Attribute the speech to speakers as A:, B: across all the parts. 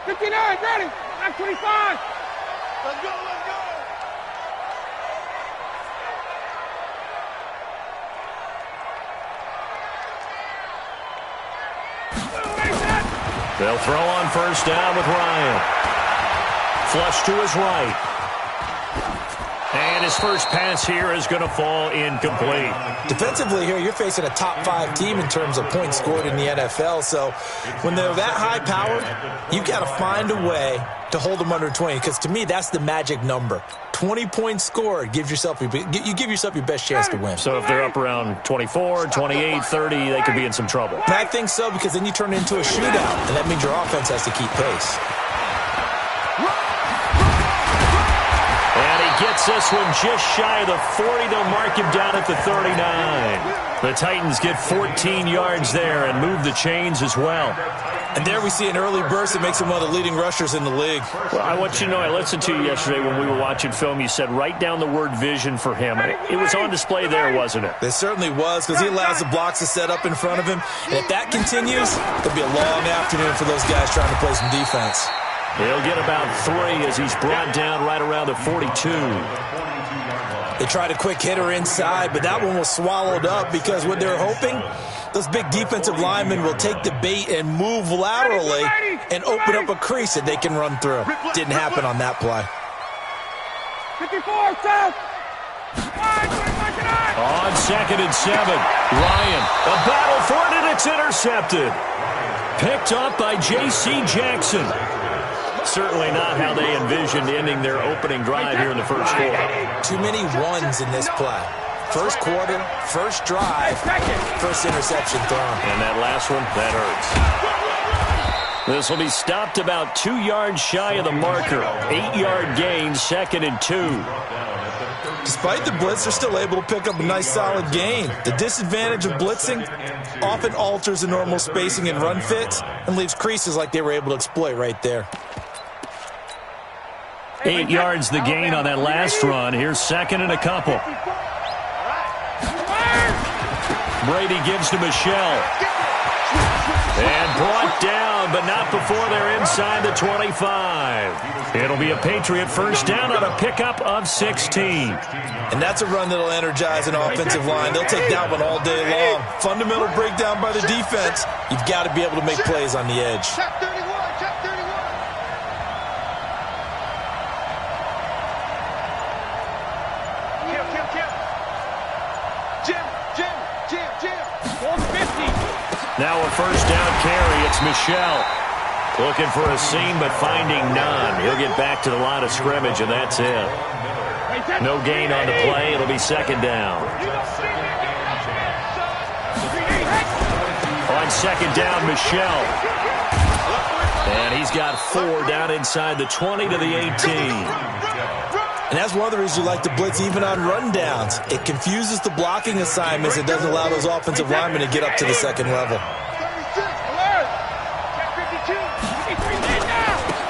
A: 59, ready. Back 25.
B: Let's go, let's go.
C: They'll throw on first down with Ryan. Flush to his right. And his first pass here is going to fall incomplete.
D: Defensively here, you're facing a top-5 team in terms of points scored in the NFL. So when they're that high-powered, you've got to find a way to hold them under 20. Because to me, that's the magic number. 20 points scored gives yourself you give yourself your best chance to win.
C: So if they're up around 24, 28, 30, they could be in some trouble.
D: And I think so, because then you turn it into a shootout, and that means your offense has to keep pace.
C: And he gets this one just shy of the 40. They'll mark him down at the 39. The Titans get 14 yards there and move the chains as well.
D: And there we see an early burst that makes him one of the leading rushers in the league.
C: Well, I want you to know, I listened to you yesterday when we were watching film. You said write down the word vision for him. It was on display there, wasn't it?
D: It certainly was, because he allows the blocks to set up in front of him. And if that continues, it'll be a long afternoon for those guys trying to play some defense.
C: He'll get about 3 as he's brought down right around the 42.
D: They tried a quick hitter inside, but that one was swallowed up because what they're hoping, those big defensive linemen will take the bait and move laterally and open up a crease that they can run through. Didn't happen on that play.
A: 54, south.
C: On 2nd and 7, Ryan, a battle for it, and it's intercepted. Picked up by J.C. Jackson. Certainly not how they envisioned ending their opening drive here in the first quarter.
D: Too many ones in this play. First quarter, first drive, first interception thrown.
C: And that last one, that hurts. This will be stopped about 2 yards shy of the marker. 8-yard gain, 2nd and 2.
D: Despite the blitz, they're still able to pick up a nice solid gain. The disadvantage of blitzing often alters the normal spacing and run fits and leaves creases like they were able to exploit right there.
C: 8 yards the gain on that last run. Here's 2nd and a couple. Brady gives to Michelle. And brought down, but not before they're inside the 25. It'll be a Patriot first down on a pickup of 16.
D: And that's a run that'll energize an offensive line. They'll take that one all day long. Fundamental breakdown by the defense. You've got to be able to make plays on the edge.
C: Now a first down carry. It's Michelle. Looking for a seam, but finding none. He'll get back to the line of scrimmage, and that's it. No gain on the play. It'll be 2nd down. On 2nd down, Michelle. And he's got 4 down inside the 20 to the 18.
D: And that's one of the reasons you like to blitz even on rundowns. It confuses the blocking assignments. It doesn't allow those offensive linemen to get up to the second level.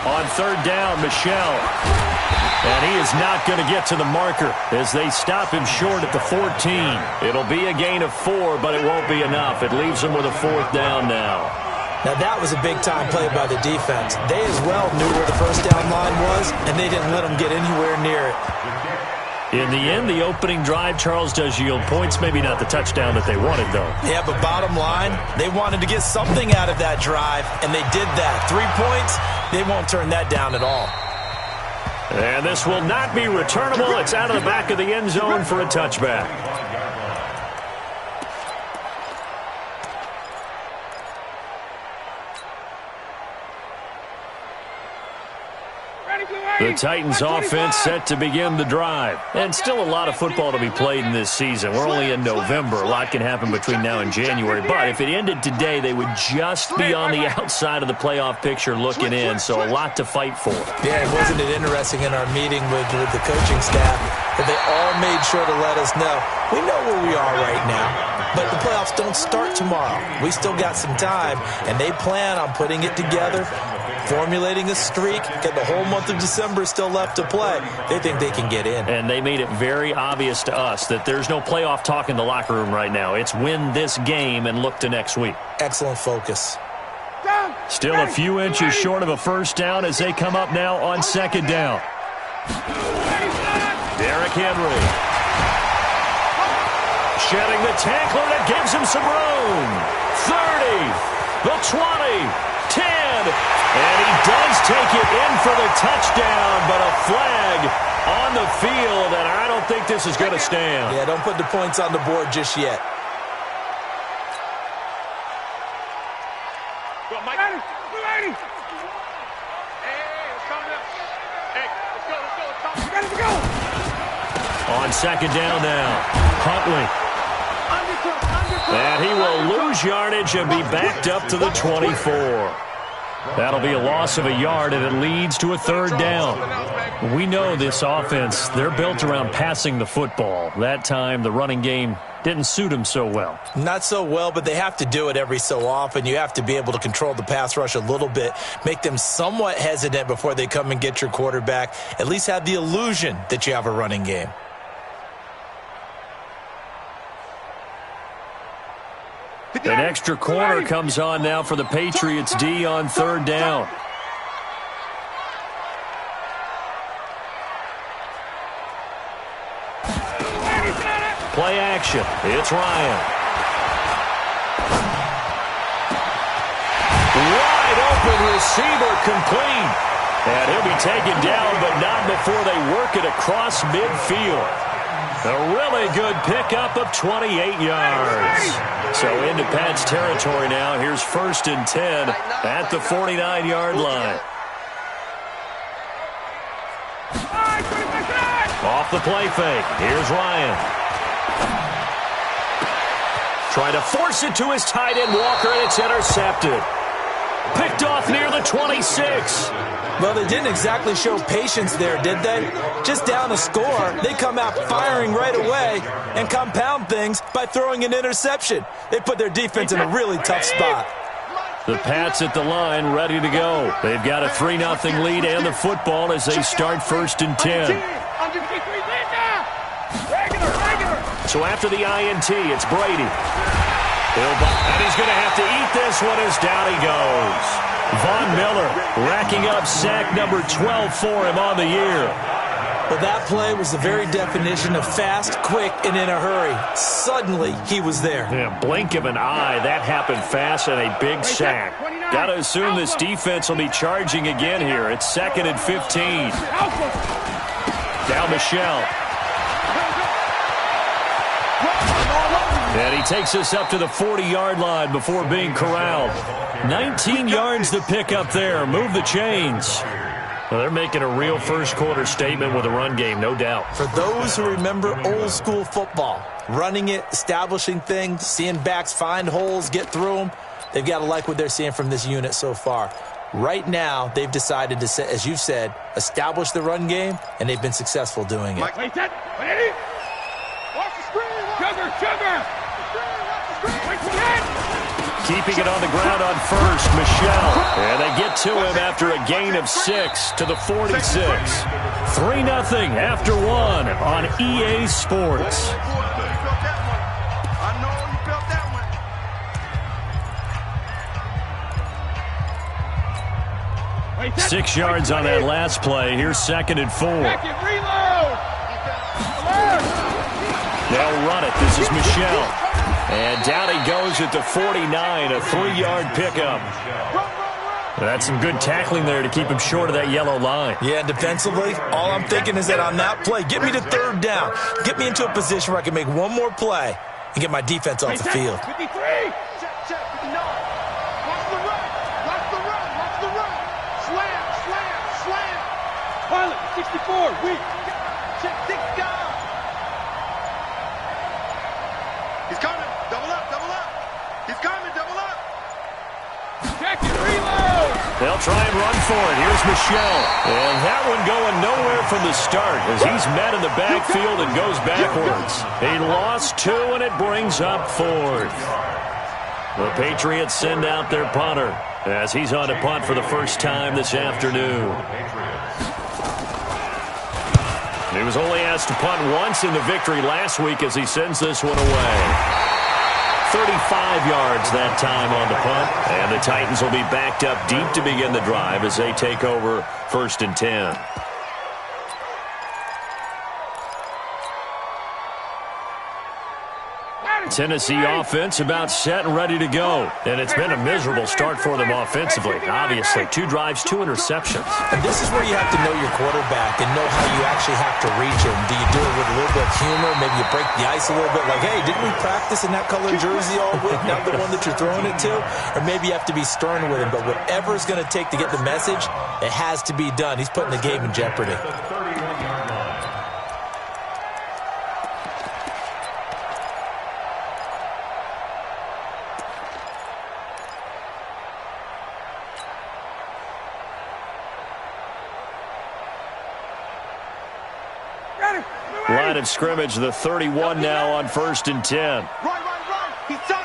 C: On 3rd down, Michelle. And he is not going to get to the marker as they stop him short at the 14. It'll be a gain of 4, but it won't be enough. It leaves him with a 4th down now.
D: Now, that was a big-time play by the defense. They as well knew where the first down line was, and they didn't let them get anywhere near it.
C: In the end, the opening drive, Charles, does yield points. Maybe not the touchdown that they wanted, though.
D: Yeah, but bottom line, they wanted to get something out of that drive, and they did that. 3 points, they won't turn that down at all.
C: And this will not be returnable. It's out of the back of the end zone for a touchback. The Titans offense set to begin the drive. And still a lot of football to be played in this season. We're only in November. A lot can happen between now and January. But if it ended today, they would just be on the outside of the playoff picture looking in. So a lot to fight for.
D: Yeah, wasn't it interesting in our meeting with the coaching staff that they all made sure to let us know, we know where we are right now, but the playoffs don't start tomorrow. We still got some time, and they plan on putting it together, formulating a streak, get the whole month of December still left to play. They think they can get in.
C: And they made it very obvious to us that there's no playoff talk in the locker room right now. It's win this game and look to next week.
D: Excellent focus.
A: Down.
C: Still a few inches short of a first down as they come up now on second down. Derrick Henry. Shedding the tackler that gives him some room. 30, the 20, 10. And he does take it in for the touchdown, but a flag on the field, and I don't think this is going to stand.
D: Yeah, don't put the points on the board just yet.
C: On second down now, Huntley. And he will lose yardage and be backed up to the 24. That'll be a loss of a yard, and it leads to a third down. We know this offense, they're built around passing the football. That time, the running game didn't suit them so well.
D: Not so well, but they have to do it every so often. You have to be able to control the pass rush a little bit, make them somewhat hesitant before they come and get your quarterback. At least have the illusion that you have a running game.
C: An extra corner comes on now for the Patriots D on third down. Play action. It's Ryan. Wide open receiver complete. And he'll be taken down, but not before they work it across midfield. A really good pickup of 28 yards. So into Pat's territory now. Here's 1st and 10 at the 49-yard line. Off the play fake. Here's Ryan. Trying to force it to his tight end, Walker, and it's intercepted. Picked off near the 26.
D: Well, they didn't exactly show patience there, did they? Just down a score, they come out firing right away and compound things by throwing an interception. They put their defense in a really tough spot.
C: The Pats at the line ready to go. They've got a 3-0 lead and the football as they start 1st and 10. So after the INT, it's Brady. And he's going to have to eat this one as down he goes. Von Miller racking up sack number 12 for him on the year.
D: Well, that play was the very definition of fast, quick, and in a hurry. Suddenly, he was there.
C: Yeah, blink of an eye, that happened fast and a big sack. Got to assume this defense will be charging again here. It's 2nd and 15. Now Michelle. And he takes us up to the 40-yard line before being corralled. 19 yards to pick up there. Move the chains. Well, they're making a real first-quarter statement with a run game, no doubt.
D: For those who remember old-school football, running it, establishing things, seeing backs find holes, get through them, they've got to like what they're seeing from this unit so far. Right now, they've decided to, as you've said, establish the run game, and they've been successful doing it.
C: Keeping it on the ground on first, Michelle. And they get to him after a gain of 6 to the 46. 3-0 after 1 on EA Sports. 6 yards on that last play. Here's 2nd and 4. They'll run it. This is Michelle. And down he goes at the 49, a 3-yard pickup. That's some good tackling there to keep him short of that yellow line.
D: Yeah, defensively, all I'm thinking is that on that play, get me to 3rd down. Get me into a position where I can make one more play and get my defense off the field.
A: 53. Check. No. Watch the run. Slam. Pilot, 64. Weak. Check. Dig down.
B: He's coming. Double up. He's coming. Double up.
A: Check it. Reload.
C: They'll try and run for it. Here's Michelle. And that one going nowhere from the start as he's met in the backfield and goes backwards. He lost 2, and it brings up 4th. The Patriots send out their punter as he's on to punt for the first time this afternoon. He was only asked to punt once in the victory last week as he sends this one away. 35 yards that time on the punt. And the Titans will be backed up deep to begin the drive as they take over 1st and 10. Tennessee offense about set and ready to go. And it's been a miserable start for them offensively. Obviously, 2 drives, 2 interceptions.
D: And this is where you have to know your quarterback and know how you actually have to reach him. Do you do it with a little bit of humor? Maybe you break the ice a little bit like, hey, didn't we practice in that colored jersey all week? Not the one that you're throwing it to? Or maybe you have to be stern with him. But whatever it's going to take to get the message, it has to be done. He's putting the game in jeopardy.
C: Line of scrimmage, the 31 now on 1st and 10.
A: Right. He's done.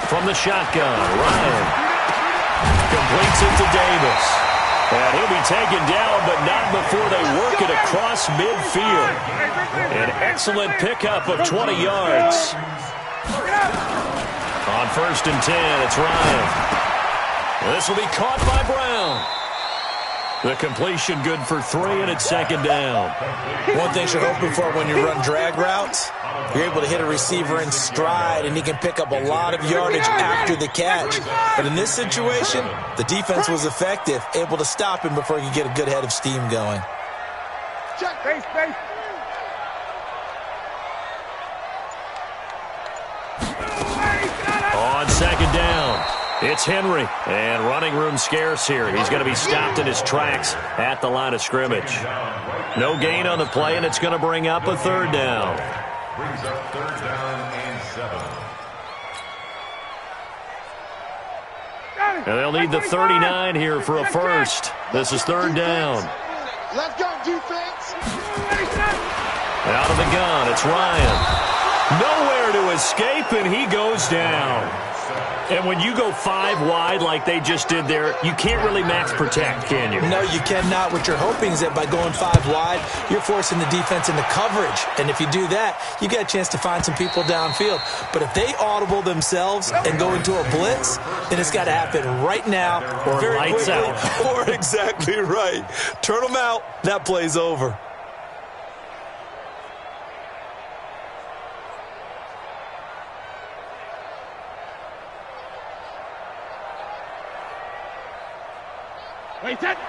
C: From the shotgun, Ryan completes it to Davis. And he'll be taken down, but not before they work it across midfield. An excellent pickup of 20 yards. On 1st and 10, it's Ryan. This will be caught by Brown. The completion good for 3, and it's 2nd down.
D: One thing you're hoping for when you run drag routes, you're able to hit a receiver in stride, and he can pick up a lot of yardage after the catch. But in this situation, the defense was effective, able to stop him before he could get a good head of steam going.
A: Check, base.
C: On 2nd down, it's Henry, and running room scarce here. He's going to be stopped in his tracks at the line of scrimmage. No gain on the play, and it's going to bring up a 3rd down.
B: Brings up 3rd down and 7.
C: And they'll need the 39 here for a first. This is 3rd down.
A: Let's go, defense.
C: Out of the gun, it's Ryan. Nowhere to escape, and he goes down. And when you go 5 wide like they just did there, you can't really max protect, can you?
D: No, you cannot. What you're hoping is that by going 5 wide, you're forcing the defense into coverage. And if you do that, you get a chance to find some people downfield. But if they audible themselves and go into a blitz, then it's got to happen right now.
C: Or
D: very
C: lights
D: quickly,
C: out.
D: Or exactly right. Turn them out. That play's over.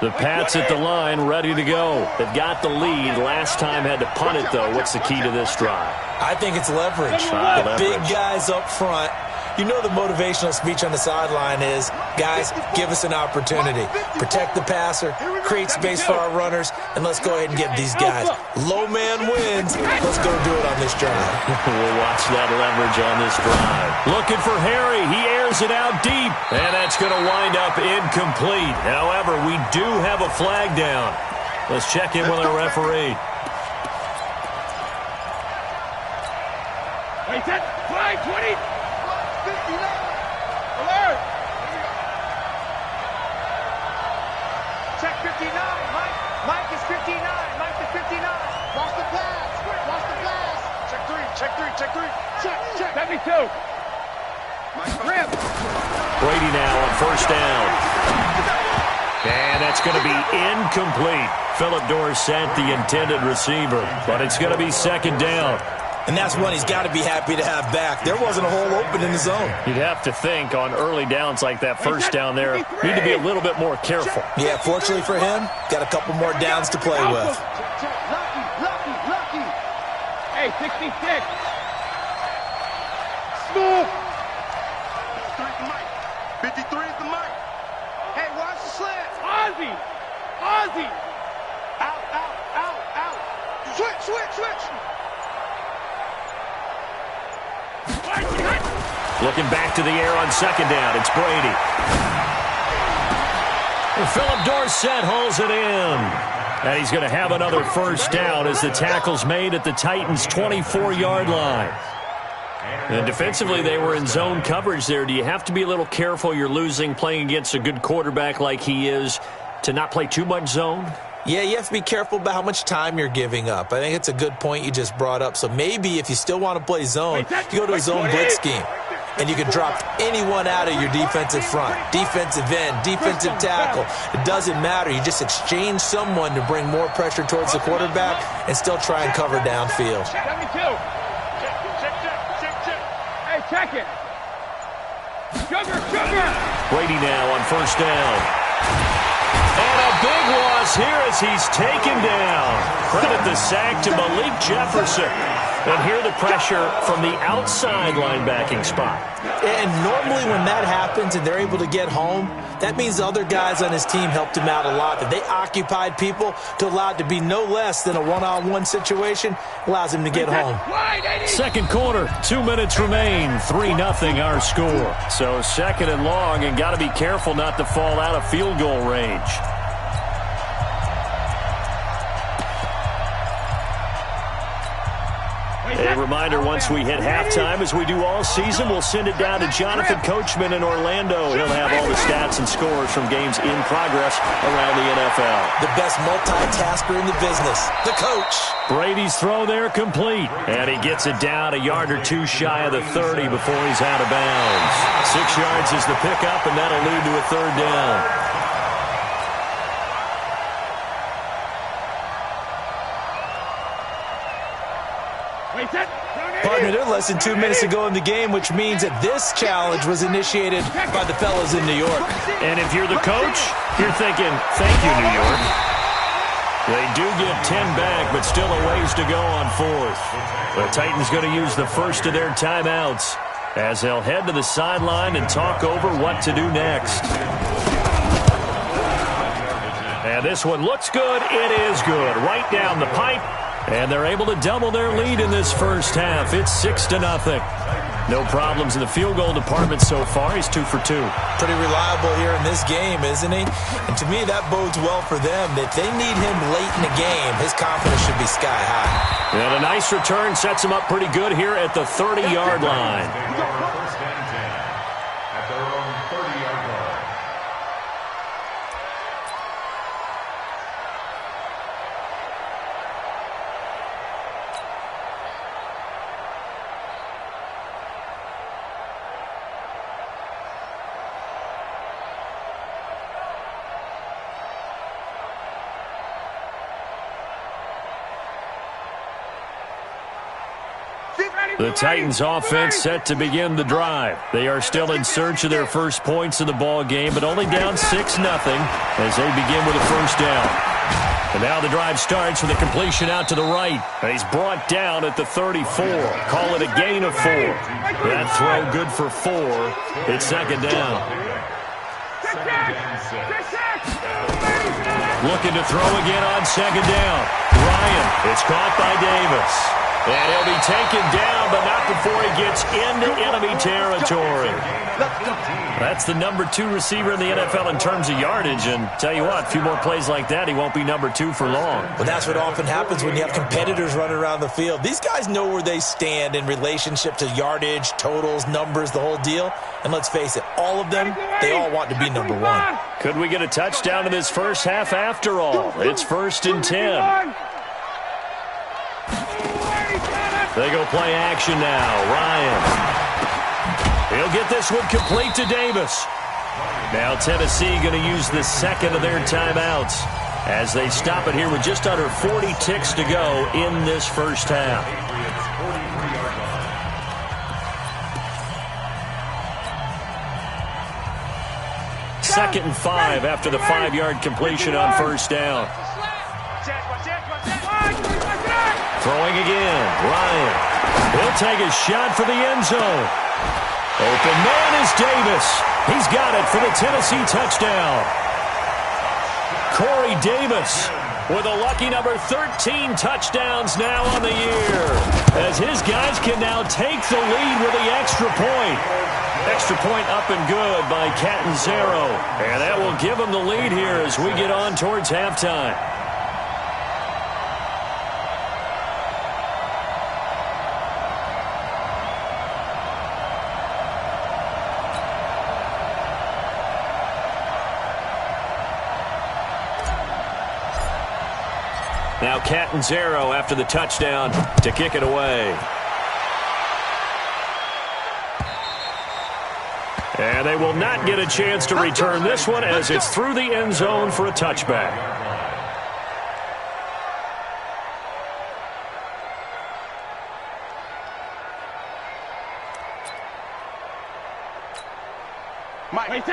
C: The Pats at the line, ready to go. They've got the lead. Last time had to punt it, though. What's the key to this drive?
D: I think it's leverage. The big guys up front. You know the motivational speech on the sideline is, guys, give us an opportunity. Protect the passer, create space for our runners, and let's go ahead and get these guys. Low man wins. Let's go do it on this drive.
C: We'll watch that leverage on this drive. Looking for Harry. He airs it out deep, and that's going to wind up incomplete. However, we do have a flag down. Let's check in with our referee.
A: Wait, that flag, 20. 59. Alert! Check 59. Mike is 59. Mike is 59. Watch the pass. Watch the pass. Check 3. Check. 72. Rip.
C: Brady now on 1st down. And that's going to be incomplete. Philip Dorsett, the intended receiver. But it's going to be 2nd down.
D: And that's one he's got to be happy to have back. There wasn't a hole open in the zone.
C: You'd have to think on early downs like that 1st down there, need to be a little bit more careful.
D: Yeah, fortunately for him, got a couple more downs to play with.
A: Lucky. Hey, 66. Smooth.
B: 53 is the mic.
A: Hey, watch the slant. Ozzy. Out. Switch.
C: Looking back to the air on 2nd down. It's Brady. And Philip Dorsett holds it in. And he's going to have another 1st down as the tackle's made at the Titans' 24-yard line. And defensively, they were in zone coverage there. Do you have to be a little careful? You're losing playing against a good quarterback like he is to not play too much zone?
D: Yeah, you have to be careful about how much time you're giving up. I think it's a good point you just brought up. So maybe if you still want to play zone, you go to a zone blitz scheme. And you can drop anyone out of your defensive front, defensive end, defensive tackle. It doesn't matter. You just exchange someone to bring more pressure towards the quarterback and still try and cover downfield.
A: 72. Hey, check it. Sugar.
C: Brady now on first down. And a big loss here as he's taken down. Credit the sack to Malik Jefferson. And here the pressure from the outside linebacking spot.
D: And normally when that happens and they're able to get home, that means the other guys on his team helped him out a lot. That they occupied people to allow it to be no less than a one-on-one situation allows him to get home.
C: Second quarter, 2 minutes remain, 3-0 our score. So second and long, and got to be careful not to fall out of field goal range. A reminder, once we hit halftime, as we do all season, we'll send it down to Jonathan Coachman in Orlando. He'll have all the stats and scores from games in progress around the NFL.
D: The best multitasker in the business, the coach.
C: Brady's throw there complete. And he gets it down a yard or two shy of the 30 before he's out of bounds. 6 yards is the pickup, and that'll lead to a third down.
D: Partner, they're less than 2 minutes to go in the game, which means that this challenge was initiated by the fellas in New York.
C: And if you're the coach, you're thinking, thank you, New York. They do get 10 back, but still a ways to go on fourth. The Titans going to use the first of their timeouts as they'll head to the sideline and talk over what to do next. And this one looks good. It is good. Right down the pipe. And they're able to double their lead in this first half. It's 6-0. No problems in the field goal department so far. He's 2 for 2.
D: Pretty reliable here in this game, isn't he? And to me, that bodes well for them. If they need him late in the game, his confidence should be sky high.
C: And a nice return sets him up pretty good here at the 30-yard line.
B: First and 10 at their own 30-yard line.
C: The Titans offense set to begin the drive. They are still in search of their first points in the ball game, but only down 6-0 as they begin with a first down. And now the drive starts with a completion out to the right. And he's brought down at the 34. Call it a gain of 4. That throw good for 4. It's second down. Looking to throw again on second down. Ryan, it's caught by Davis. And he'll be taken down, but not before he gets into enemy territory. That's the number 2 receiver in the NFL in terms of yardage. And tell you what, a few more plays like that, he won't be number 2 for long.
D: Well, that's what often happens when you have competitors running around the field. These guys know where they stand in relationship to yardage, totals, numbers, the whole deal. And let's face it, all of them, they all want to be number 1.
C: Could we get a touchdown in this first half after all? It's 1st and 10. They go play action now. Ryan. He'll get this one complete to Davis. Now Tennessee going to use the second of their timeouts as they stop it here with just under 40 ticks to go in this first half. Second and 5 after the 5-yard completion on first down. Throwing again, Ryan. He'll take a shot for the end zone. Open man is Davis. He's got it for the Tennessee touchdown. Corey Davis with a lucky number 13 touchdowns now on the year, as his guys can now take the lead with the extra point. Extra point up and good by Catanzaro. And that will give them the lead here as we get on towards halftime. Now Catanzaro after the touchdown to kick it away. And they will not get a chance to return this one as it's through the end zone for a touchback.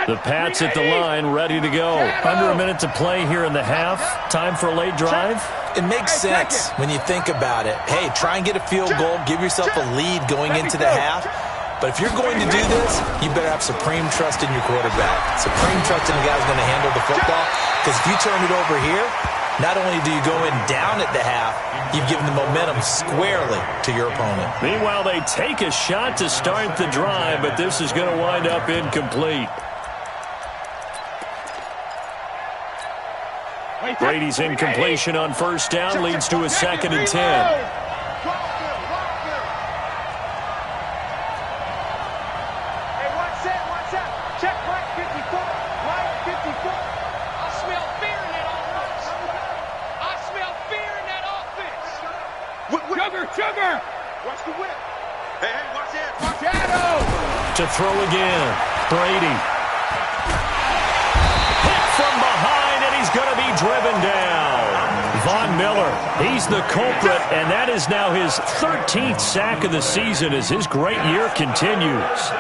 C: The Pats at the line, ready to go. Under a minute to play here in the half. Time for a late drive.
D: It makes sense when you think about it. Hey, try and get a field goal. Give yourself a lead going into the half. But if you're going to do this, you better have supreme trust in your quarterback. Supreme trust in the guy who's going to handle the football. Because if you turn it over here, not only do you go in down at the half, you've given the momentum squarely to your opponent.
C: Meanwhile, they take a shot to start the drive, but this is going to wind up incomplete. Brady's incompletion on first down leads to a 2nd and 10.
A: Sugar! Watch the whip.
B: Hey, watch it. Watch
A: Shadow!
C: To throw again. Brady. Hit from behind, and he's going to be driven down. Von Miller, he's the culprit, and that is now his 13th sack of the season as his great year continues.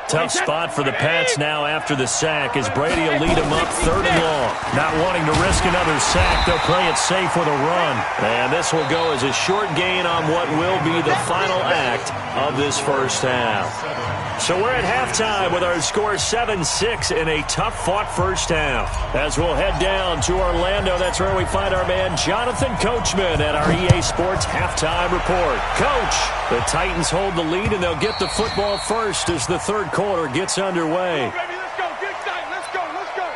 C: Tough spot for the Pats now after the sack as Brady will lead them up 3rd and long. Not wanting to risk another sack, they'll play it safe with a run. And this will go as a short gain on what will be the final act of this first half. So we're at halftime with our score 7-6 in a tough-fought first half. As we'll head down to Orlando, that's where we find our man Jonathan Coachman at our EA Sports Halftime Report. Coach, the Titans hold the lead, and they'll get the football first as the third quarter gets underway.
A: Baby, let's go. Get excited. Let's go. Let's go.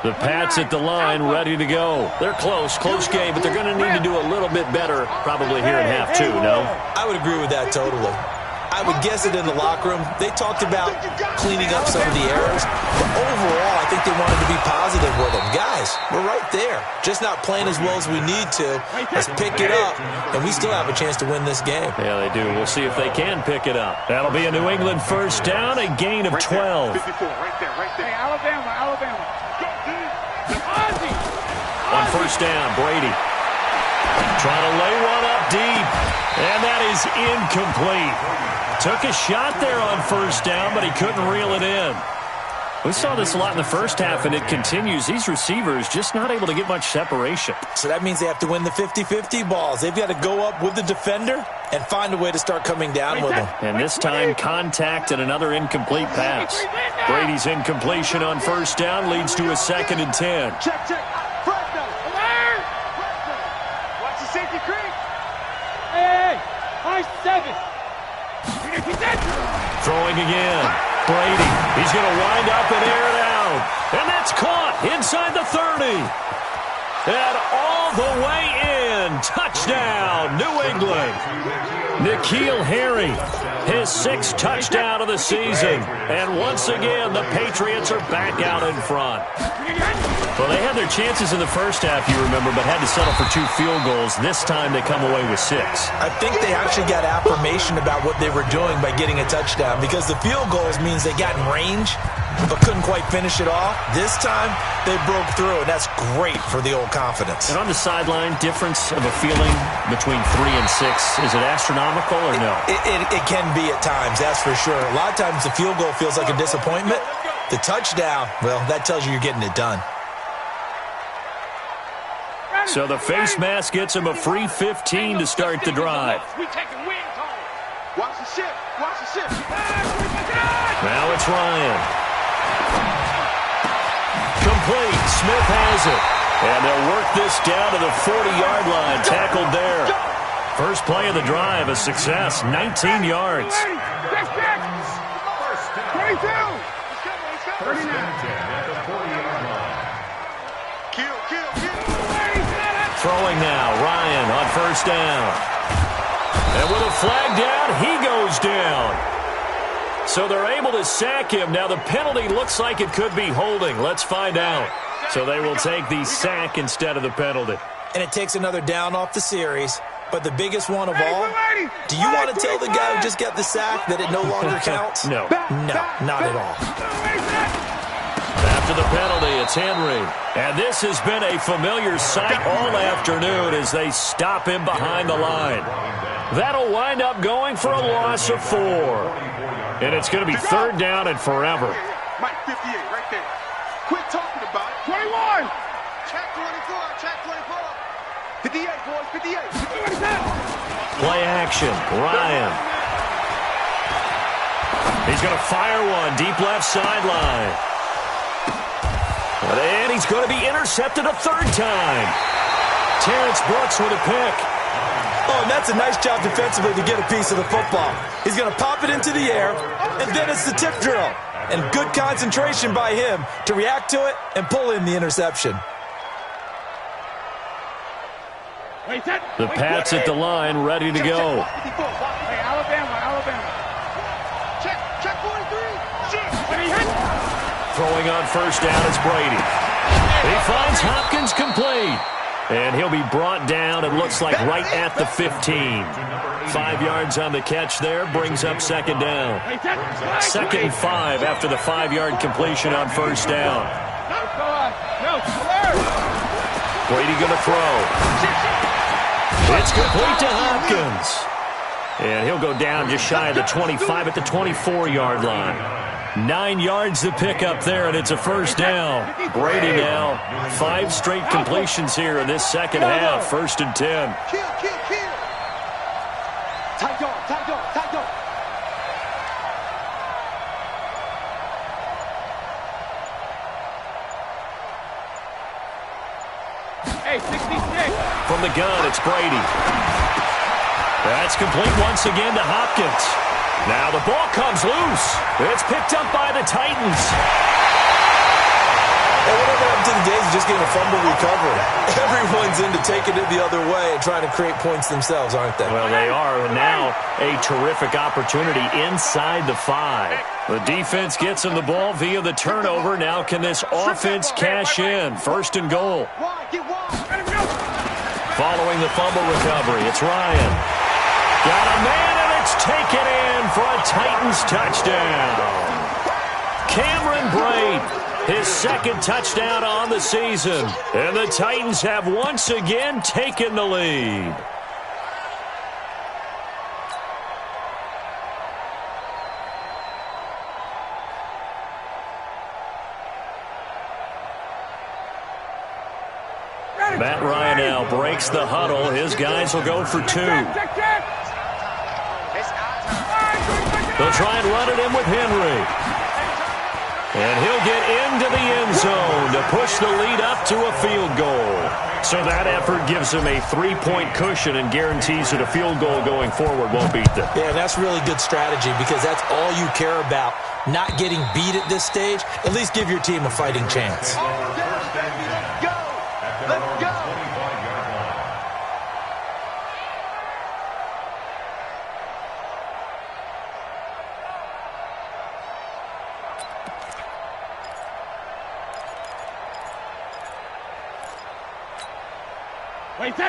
C: The Pats at the line, ready to go. They're close game, but they're going to need to do a little bit better probably here in half two, no?
D: I would agree with that totally. I would guess it in the locker room. They talked about cleaning up some of the errors, but overall, I think they wanted to be positive with them. Guys, we're right there. Just not playing as well as we need to. Let's pick it up, and we still have a chance to win this game.
C: Yeah, they do. We'll see if they can pick it up. That'll be a New England first down, a gain of 12.
B: 54, right there.
A: Hey, Alabama.
C: On first down, Brady trying to lay one up deep, and that is incomplete. Took a shot there on first down, but he couldn't reel it in. We saw this a lot in the first half, and it continues. These receivers just not able to get much separation.
D: So that means they have to win the 50-50 balls. They've got to go up with the defender and find a way to start coming down with them.
C: And this time, contact and another incomplete pass. Brady's incompletion on first down leads to a 2nd and 10.
A: Check. Fresno. Alert! Watch the safety creep. Hey, high 7.
C: Throwing again. Brady. He's going to wind up and air it out. And that's caught inside the 30. And all the way in. Touchdown, New England. N'Keal Harry, his 6th touchdown of the season. And once again, the Patriots are back out in front. Well, they had their chances in the first half, you remember, but had to settle for 2 field goals. This time they come away with 6.
D: I think they actually got affirmation about what they were doing by getting a touchdown, because the field goals means they got in range but couldn't quite finish it off. This time they broke through, and that's great for the old confidence.
C: And on the sideline, difference of a feeling between 3 and 6, is it astronomical or no?
D: It can be at times, that's for sure. A lot of times the field goal feels like a disappointment. The touchdown, well, that tells you you're getting it done.
C: So the face mask gets him a free 15 to start the drive.
A: We taking wins home.
B: Watch the ship.
C: Now it's Ryan. complete. Smith has it. And they'll work this down to the 40-yard line. Tackled there. First play of the drive, a success. 19 yards.
A: 22. 39.
C: Throwing now. Ryan on first down. And with a flag down, he goes down. So they're able to sack him. Now the penalty looks like it could be holding. Let's find out. So they will take the sack instead of the penalty.
D: And it takes another down off the series. But the biggest one of all, do you want to tell the guy who just got the sack that it no longer counts?
C: No.
D: No, not at all.
C: After the penalty, it's Henry. And this has been a familiar sight all afternoon as they stop him behind the line. That'll wind up going for a loss of 4. And it's going to be third down and forever.
B: Mike, 58, right there. Quit talking about it.
A: 21.
B: Check 24, check 24.
A: 58, boys, 58.
C: Play action. Ryan. He's going to fire one deep left sideline. And he's going to be intercepted a third time. Terrence Brooks with a pick.
D: Oh, and that's a nice job defensively to get a piece of the football. He's going to pop it into the air, and then it's the tip drill. And good concentration by him to react to it and pull in the interception.
C: The Pats at the line, ready to go.
A: Hey, Alabama. Check 43.
C: Throwing on first down, it's Brady. He finds Hopkins complete. And he'll be brought down, it looks like, right at the 15. 5 yards on the catch there, brings up second down. Second and 5 after the 5-yard completion on first down. Brady going to throw. It's complete to Hopkins. And he'll go down just shy of the 25 at the 24-yard line. 9 yards to pick up there, and it's a first down. Brady now, 5 straight completions here in this second half. First and 10.
A: Kill. Tight dog. Hey, 66.
C: From the gun, it's Brady. That's complete once again to Hopkins. Now the ball comes loose. It's picked up by the Titans.
D: And whatever happened to the days of just getting a fumble recovery? Everyone's into taking it the other way and trying to create points themselves, aren't they?
C: Well, they are. And now a terrific opportunity inside the 5. The defense gets him the ball via the turnover. Now can this offense cash in? First and goal. Following the fumble recovery, it's Ryan. Got a man, and it's taken in for a Titans touchdown. Cameron Brate, his second touchdown on the season. And the Titans have once again taken the lead. Matt Ryan now breaks the huddle. His guys will go for 2. They'll try and run it in with Henry. And he'll get into the end zone to push the lead up to a field goal. So that effort gives him a 3-point cushion and guarantees that a field goal going forward won't beat them.
D: Yeah, that's really good strategy because that's all you care about. Not getting beat at this stage. At least give your team a fighting chance.
B: Let's go.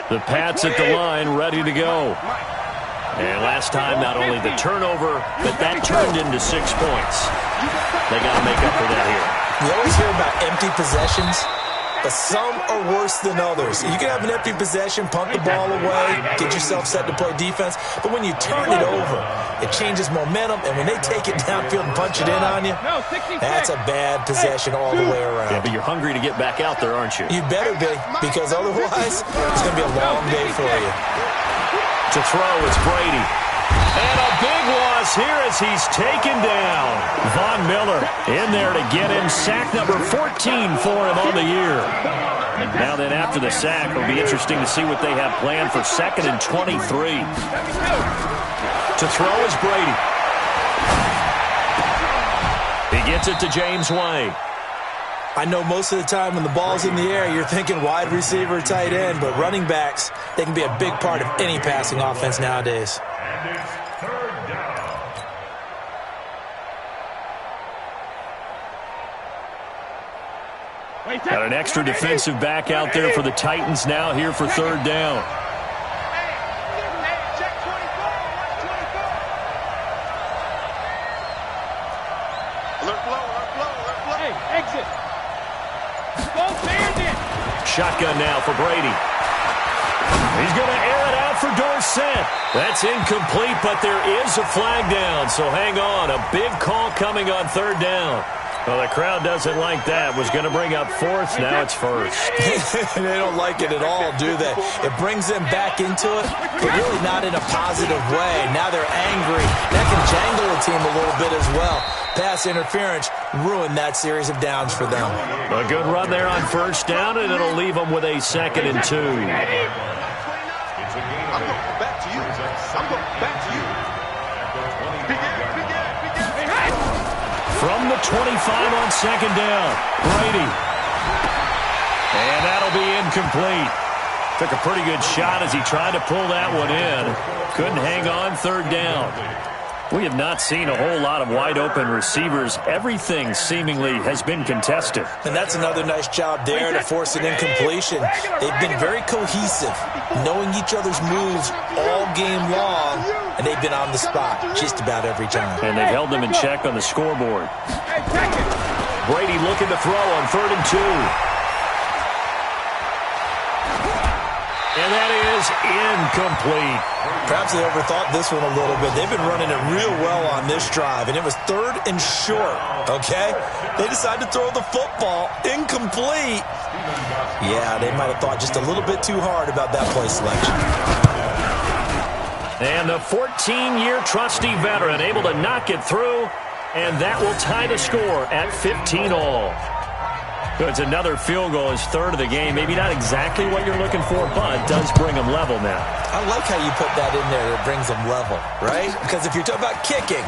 C: The Pats at the line, ready to go. And last time, not only the turnover, but that turned into 6 points. They got to make up for that here.
D: You always hear about empty possessions, but some are worse than others. You can have an empty possession, punt the ball away, get yourself set to play defense, but when you turn it over, it changes momentum, and when they take it downfield and punch it in on you, that's a bad possession all the way around.
C: Yeah, but you're hungry to get back out there, aren't you?
D: You better be, because otherwise, it's going to be a long day for you.
C: To throw, it's Brady. And a big loss loss here as he's taken down. Von Miller in there to get him. Sack number 14 for him on the year. Now then, after the sack, it'll be interesting to see what they have planned for 2nd and 23. To throw is Brady. He gets it to James White.
D: I know most of the time when the ball's in the air, you're thinking wide receiver, tight end, but running backs, they can be a big part of any passing offense nowadays.
C: Got an extra defensive back out there for the Titans now here for 3rd down. Shotgun now for Brady. He's going to air it out for Dorsett. That's incomplete, but there is a flag down, so hang on. A big call coming on 3rd down. Well, the crowd doesn't like that. Was going to bring up 4th. Now it's 1st.
D: They don't like it at all, do they? It brings them back into it, but really not in a positive way. Now they're angry. That can jangle a team a little bit as well. Pass interference ruined that series of downs for them.
C: A good run there on 1st down, and it'll leave them with a 2nd and 2.
B: I'm going back to you. I'm going back to you.
C: From the 25 on 2nd down, Brady. And that'll be incomplete. Took a pretty good shot as he tried to pull that one in. Couldn't hang on 3rd down. We have not seen a whole lot of wide-open receivers. Everything seemingly has been contested.
D: And that's another nice job there to force an incompletion. They've been very cohesive, knowing each other's moves all game long, and they've been on the spot just about every time.
C: And they've held them in check on the scoreboard. Brady looking to throw on 3rd and 2. And that is incomplete.
D: Perhaps they overthought this one a little bit. They've been running it real well on this drive, and it was 3rd and short, okay? They decided to throw the football incomplete. Yeah, they might have thought just a little bit too hard about that play selection.
C: And the 14-year trusty veteran able to knock it through, and that will tie the score at 15 all. It's another field goal, his 3rd of the game. Maybe not exactly what you're looking for, but does bring them level now.
D: I like how you put that in there. It brings them level, right? Because if you're talking about kicking,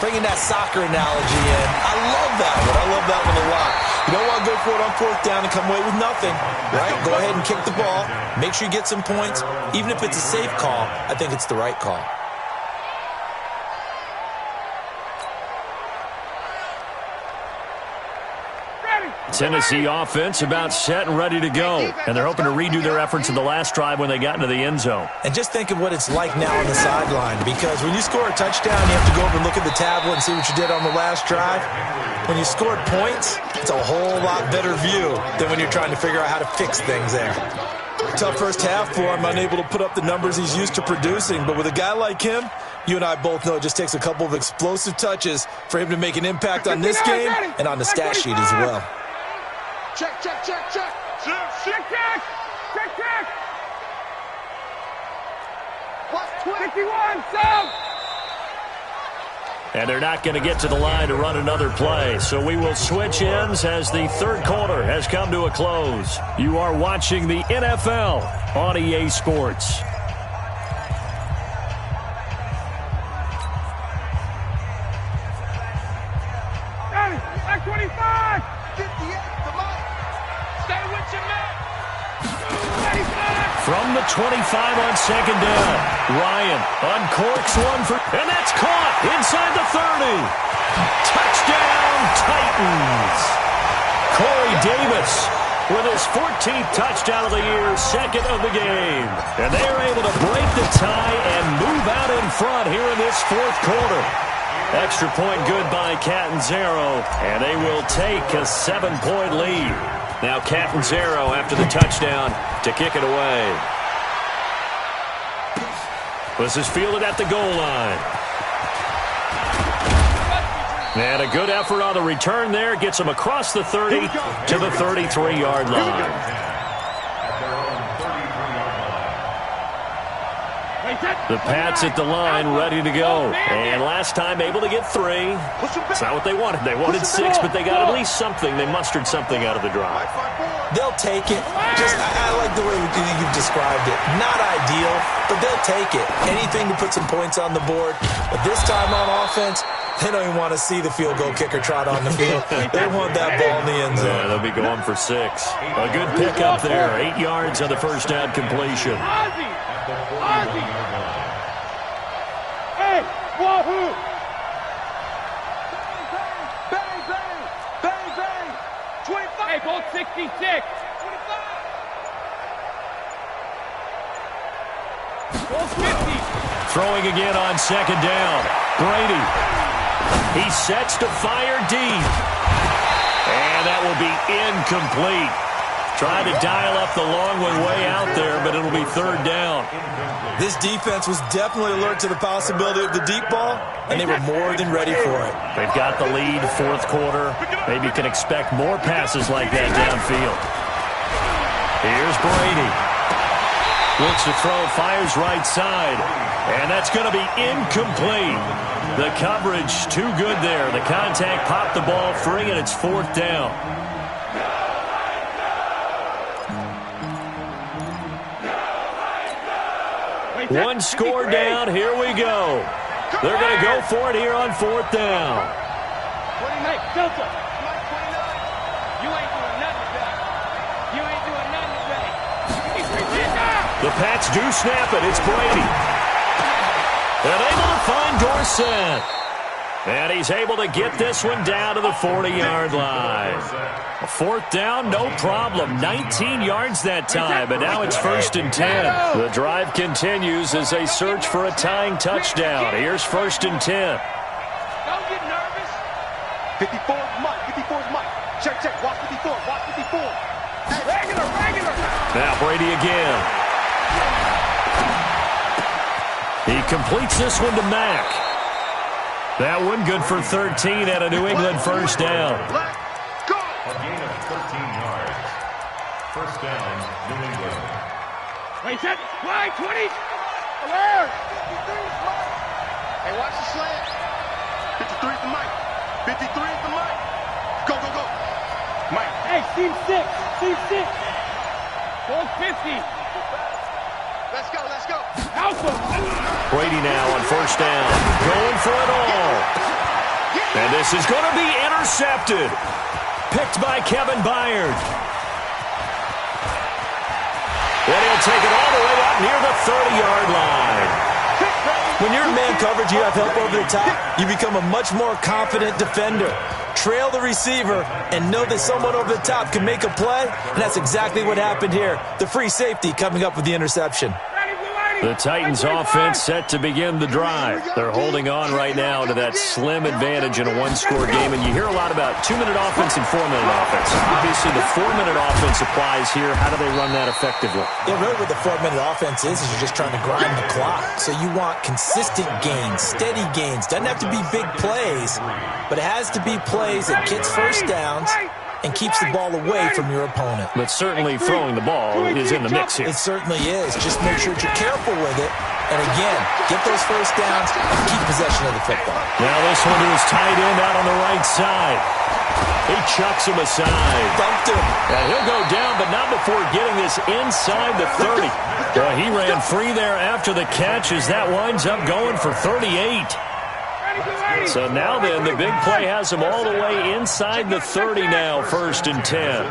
D: bringing that soccer analogy in, I love that one. I love that one a lot. You don't want to go for it on 4th down and come away with nothing, right? Go ahead and kick the ball. Make sure you get some points. Even if it's a safe call, I think it's the right call.
C: Tennessee offense about set and ready to go. And they're hoping to redo their efforts in the last drive when they got into the end zone.
D: And just think of what it's like now on the sideline, because when you score a touchdown, you have to go over and look at the tablet and see what you did on the last drive. When you scored points, it's a whole lot better view than when you're trying to figure out how to fix things there. Tough first half for him, unable to put up the numbers he's used to producing. But with a guy like him, you and I both know it just takes a couple of explosive touches for him to make an impact on this game and on the stat sheet as well.
B: Check, check, check, check.
A: Check, check, check, check.
B: What's
A: 51, Sam?
C: And they're not going to get to the line to run another play. So we will switch ends as the 3rd quarter has come to a close. You are watching the NFL on EA Sports.
A: Back 25.
B: 58, come on.
A: Stay with your man.
C: From the 25 on 2nd down, Ryan uncorks one for, and that's caught inside the 30. Touchdown, Titans. Corey Davis with his 14th touchdown of the year, 2nd of the game. And they are able to break the tie and move out in front here in this 4th quarter. Extra point good by Catanzaro, and they will take a 7-point lead. Now Catanzaro after the touchdown to kick it away. This is fielded at the goal line. And a good effort on the return there. Gets him across the 30 to the 33-yard line.
A: Wait,
C: The Pats at the line, ready to go. And last time able to get 3. It's not what they wanted. They wanted 6, but they got at least something. They mustered something out of the drive.
D: They'll take it. I like the way you've described it. Not ideal, but they'll take it. Anything to put some points on the board. But this time on offense, they don't even want to see the field goal kicker trot on the field. They want that ball in the end zone.
C: Yeah, they'll be going for 6. A good pickup there. 8 yards on the first down completion.
A: Ozzy! Hey, wahoo! Bang, bang! Bang, bang! 25! Hey, Bolt 66! 25! Bolt 50!
C: Throwing again on second down. Brady. He sets to fire deep. And that will be incomplete. Trying to dial up the long one way out there, but it'll be third down.
D: This defense was definitely alert to the possibility of the deep ball, and they were more than ready for it.
C: They've got the lead, fourth quarter. Maybe can expect more passes like that downfield. Here's Brady. Looks to throw, fires right side. And that's going to be incomplete. The coverage too good there. The contact popped the ball free, and it's fourth down. One score down. Here we go. They're going to go for it here on fourth down.
A: Mike, Delta. Mike 29. You ain't doing nothing today. You ain't doing nothing today.
C: The Pats do snap it. It's Brady. And able to find Dorsett. And he's able to get this one down to the 40-yard line. A fourth down, no problem. 19 yards that time, but now it's 1st and 10. The drive continues as they search for a tying touchdown. Here's 1st and 10.
A: Don't get nervous.
B: 54 is Mike. 54 is Mike. Check, check. Watch 54. Watch 54.
A: Regular.
C: Now Brady again. He completes this one to Mack. That one good for 13 at a New England first down.
B: Go!
E: A gain of 13 yards. First down, New England.
A: Wait, set. Wide, 20. Alert. 53 is Mike.
B: Hey, watch the slant. 53 is the Mike. 53 is the Mike. Go, go, go. Mike.
A: Hey, seam 6. Seam 6. Hold 50.
B: Let's go, let's go.
A: Alpha.
C: Brady now on first down. Going for it all. And this is going to be intercepted. Picked by Kevin Byard. And he'll take it all the way up near the 30-yard line.
D: When you're in man coverage, you have help over the top, you become a much more confident defender. Trail the receiver and know that someone over the top can make a play, and that's exactly what happened here. The free safety coming up with the interception.
C: The Titans offense set to begin the drive. They're holding on right now to that slim advantage in a one-score game, and you hear a lot about 2-minute offense and 4-minute offense. Obviously, the 4-minute offense applies here. How do they run that effectively?
D: Yeah, really what the 4-minute offense is you're just trying to grind the clock. So you want consistent gains, steady gains. Doesn't have to be big plays, but it has to be plays that gets first downs and keeps the ball away from your opponent.
C: But certainly throwing the ball is in the mix here.
D: It certainly is. Just make sure that you're careful with it. And again, get those first downs and keep possession of the football.
C: Now this one to his tight end out on the right side. He chucks him aside.
D: Bumped him.
C: And he'll go down, but not before getting this inside the 30. Well, he ran free there after the catch as that winds up going for 38. So now then, the big play has him all the way inside the 30 now, 1st and 10.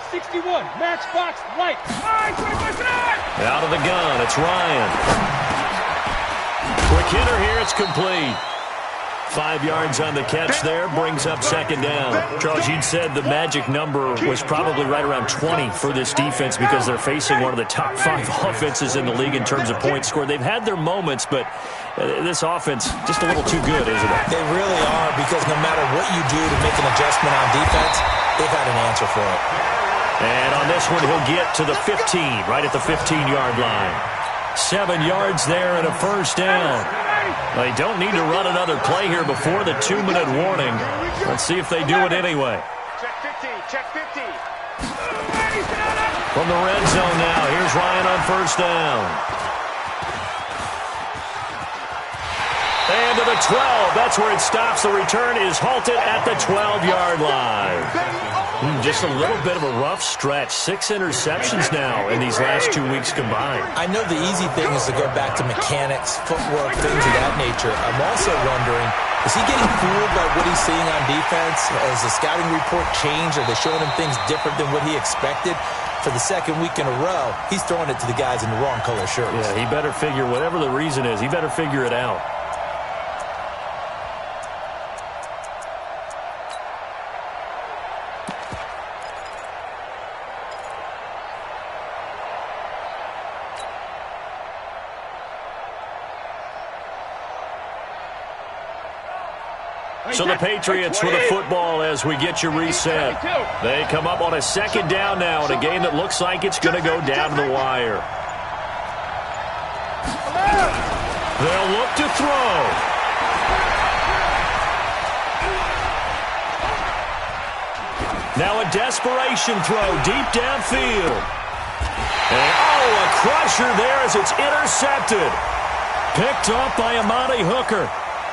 A: 61, matchbox, light.
C: Out of the gun, it's Ryan. Quick hitter here, it's complete. 5 yards on the catch there, brings up second down. Charles, you'd said the magic number was probably right around 20 for this defense because they're facing one of the top 5 offenses in the league in terms of points scored. They've had their moments, but this offense just a little too good, isn't it?
D: They really are, because no matter what you do to make an adjustment on defense, they've had an answer for it.
C: And on this one, he'll get to the 15, right at the 15-yard line. 7 yards there and a first down. They don't need to run another play here before the 2-minute warning. Let's see if they do it anyway.
B: Check 50, check 50.
C: From the red zone now, here's Ryan on first down. And to the 12. That's where it stops. The return is halted at the 12-yard line. Just a little bit of a rough stretch. 6 interceptions now in these last 2 weeks combined.
D: I know the easy thing is to go back to mechanics, footwork, things of that nature. I'm also wondering, is he getting fooled by what he's seeing on defense? Has the scouting report changed? Are they showing him things different than what he expected? For the second week in a row, he's throwing it to the guys in the wrong color shirts.
C: Yeah, he better figure, whatever the reason is, he better figure it out. So the Patriots with the football as we get you reset. They come up on a second down now in a game that looks like it's going to go down to the wire. They'll look to throw. Now a desperation throw deep downfield. And a crusher there as it's intercepted. Picked up by Amani Hooker.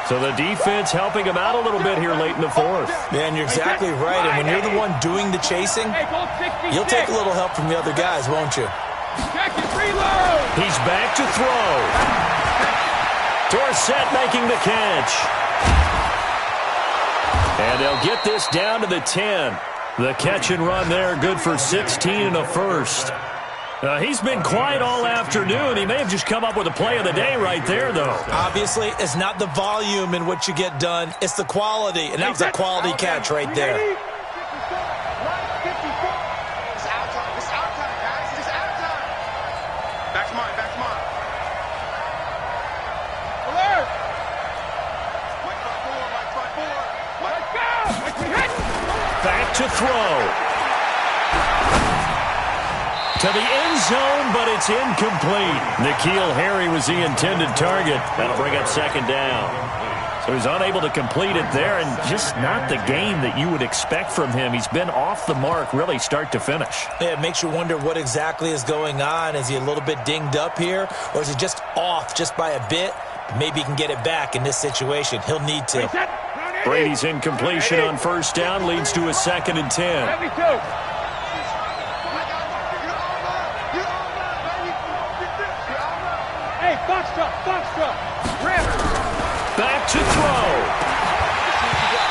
C: So the defense helping him out a little bit here late in the fourth.
D: Yeah, and you're exactly right. And when you're the one doing the chasing, you'll take a little help from the other guys, won't you?
C: He's back to throw. Dorsett making the catch. And they'll get this down to the 10. The catch and run there, good for 16 and a first. He's been quiet all afternoon. He may have just come up with a play of the day right there, though.
D: Obviously, it's not the volume in what you get done. It's the quality, and that was a quality catch right there.
B: It's out time. It's out time, guys. It's out time. Back to mine. Back to mine. Alert! Mike front four. Mike go!
C: Back to throw. To the end zone, but it's incomplete. N'Keal Harry was the intended target. That'll bring up second down. So he's unable to complete it there, and just not the game that you would expect from him. He's been off the mark really start to finish.
D: Yeah, it makes you wonder what exactly is going on. Is he a little bit dinged up here, or is he just off just by a bit? Maybe he can get it back in this situation. He'll need to.
C: Brady's incompletion on first down leads to a 2nd and 10. Back to throw.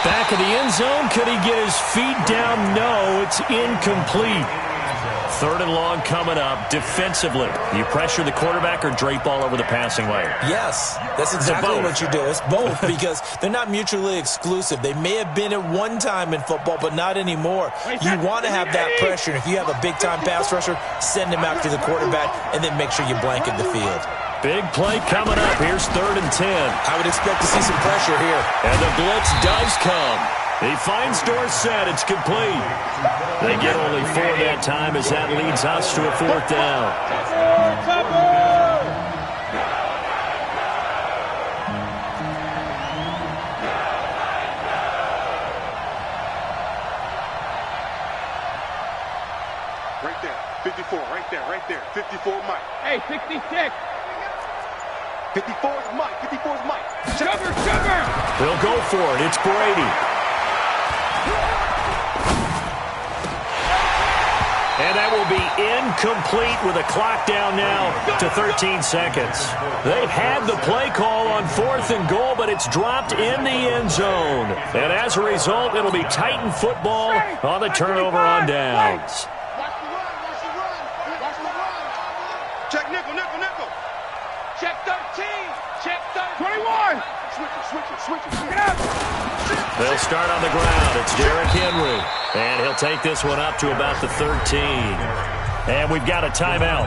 C: Back of the end zone. Could he get his feet down? No, it's incomplete. 3rd and long coming up. Defensively, you pressure the quarterback or drape all over the passing lane?
D: Yes, that's exactly what you do. It's both because they're not mutually exclusive. They may have been at one time in football, but not anymore. You want to have that pressure. If you have a big-time pass rusher, send him after the quarterback and then make sure you blanket the field.
C: Big play coming up. Here's 3rd and 10.
D: I would expect to see some pressure here.
C: And the blitz does come. He finds Dorsett. It's complete. They get only 4 that time as that leads us to a 4th down.
B: Right there. 54. Right there. Right there. 54 Mike.
A: Hey, 66.
B: 54 is Mike. 54 is Mike.
A: Sugar.
C: He'll go for it. It's Brady. And that will be incomplete with a clock down now to 13 seconds. They've had the play call on 4th and goal, but it's dropped in the end zone. And as a result, it'll be Titan football on the turnover on downs.
B: Check nickel.
A: Check 13. Check 21. Switch it. Get up.
C: They'll start on the ground. It's Derrick Henry. And he'll take this one up to about the 13. And we've got a timeout.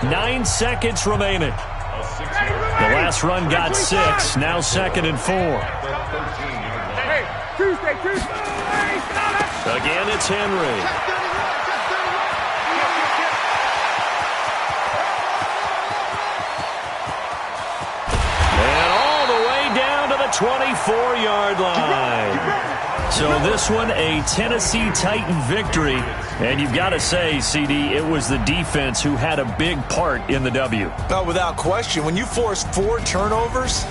C: 9 seconds remaining. The last run got 6. Now 2nd and 4.
A: Hey, Tuesday.
C: Again, it's Henry. And all the way down to the 24-yard line. So this one, a Tennessee Titan victory. And you've got to say, CD, it was the defense who had a big part in the W.
D: Oh, without question. When you force 4 turnovers,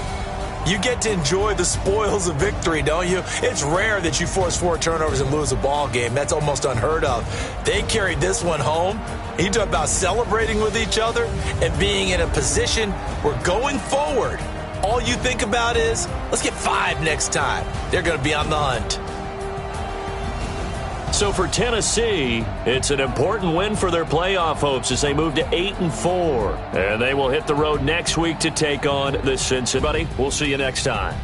D: you get to enjoy the spoils of victory, don't you? It's rare that you force 4 turnovers and lose a ball game. That's almost unheard of. They carried this one home. You talk about celebrating with each other and being in a position where going forward, all you think about is, let's get 5 next time. They're going to be on the hunt.
C: So for Tennessee, it's an important win for their playoff hopes as they move to 8-4. And they will hit the road next week to take on the Cincinnati. We'll see you next time.